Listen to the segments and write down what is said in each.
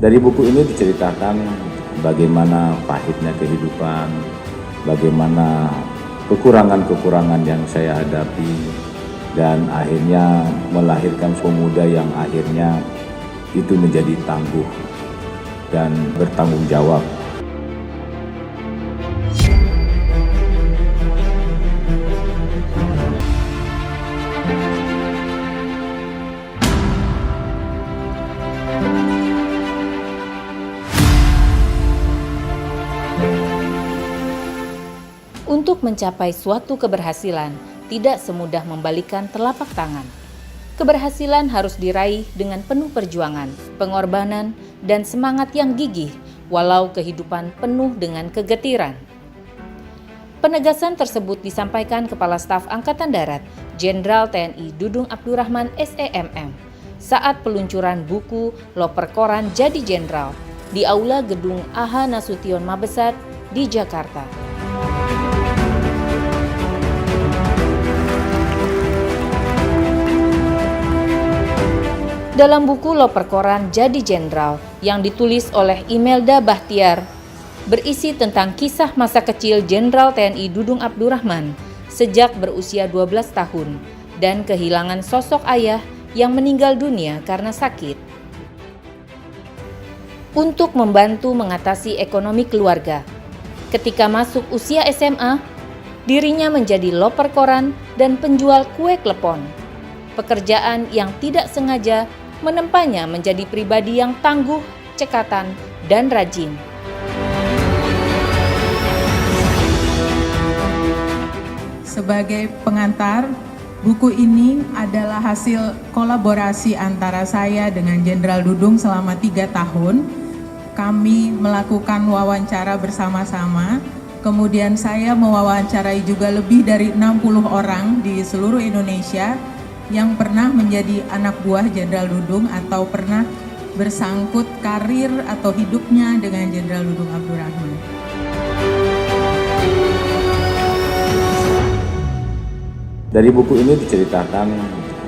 Dari buku ini diceritakan bagaimana pahitnya kehidupan, bagaimana kekurangan-kekurangan yang saya hadapi, dan akhirnya melahirkan pemuda yang akhirnya itu menjadi tangguh dan bertanggung jawab. Untuk mencapai suatu keberhasilan, tidak semudah membalikan telapak tangan. Keberhasilan harus diraih dengan penuh perjuangan, pengorbanan, dan semangat yang gigih, walau kehidupan penuh dengan kegetiran. Penegasan tersebut disampaikan Kepala Staf Angkatan Darat, Jenderal TNI Dudung Abdurrahman SEMM, saat peluncuran buku Loper Koran Jadi Jenderal di Aula Gedung AH Nasution Mabesat di Jakarta. Dalam buku Loper Koran Jadi Jenderal yang ditulis oleh Imelda Bahtiar, berisi tentang kisah masa kecil Jenderal TNI Dudung Abdurrahman sejak berusia 12 tahun dan kehilangan sosok ayah yang meninggal dunia karena sakit. Untuk membantu mengatasi ekonomi keluarga, ketika masuk usia SMA, dirinya menjadi loper koran dan penjual kue klepon. Pekerjaan yang tidak sengaja menempanya menjadi pribadi yang tangguh, cekatan, dan rajin. Sebagai pengantar, buku ini adalah hasil kolaborasi antara saya dengan Jenderal Dudung selama 3 tahun. Kami melakukan wawancara bersama-sama, kemudian saya mewawancarai juga lebih dari 60 orang di seluruh Indonesia yang pernah menjadi anak buah Jenderal Dudung atau pernah bersangkut karir atau hidupnya dengan Jenderal Dudung Abdurrahman. Dari buku ini diceritakan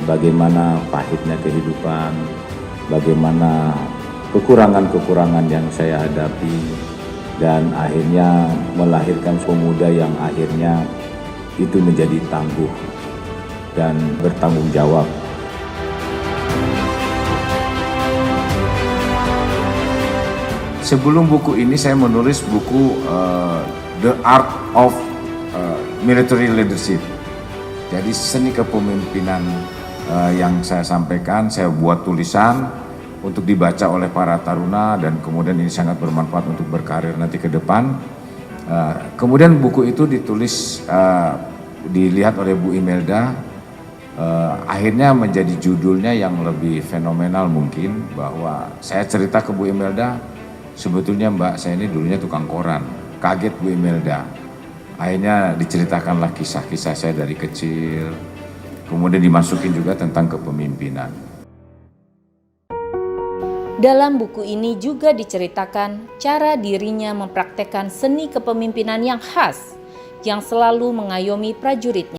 bagaimana pahitnya kehidupan, bagaimana kekurangan-kekurangan yang saya hadapi, dan akhirnya melahirkan pemuda yang akhirnya itu menjadi tangguh dan bertanggung jawab. Sebelum buku ini saya menulis buku The Art of Military Leadership. Jadi seni kepemimpinan yang saya sampaikan, saya buat tulisan untuk dibaca oleh para taruna dan kemudian ini sangat bermanfaat untuk berkarir nanti ke depan. Kemudian buku itu ditulis, dilihat oleh Bu Imelda, akhirnya menjadi judulnya yang lebih fenomenal mungkin, bahwa saya cerita ke Bu Imelda, sebetulnya Mbak saya ini dulunya tukang koran. Kaget Bu Imelda. Akhirnya diceritakanlah kisah-kisah saya dari kecil, kemudian dimasukin juga tentang kepemimpinan. Dalam buku ini juga diceritakan cara dirinya mempraktekkan seni kepemimpinan yang khas, yang selalu mengayomi prajuritnya.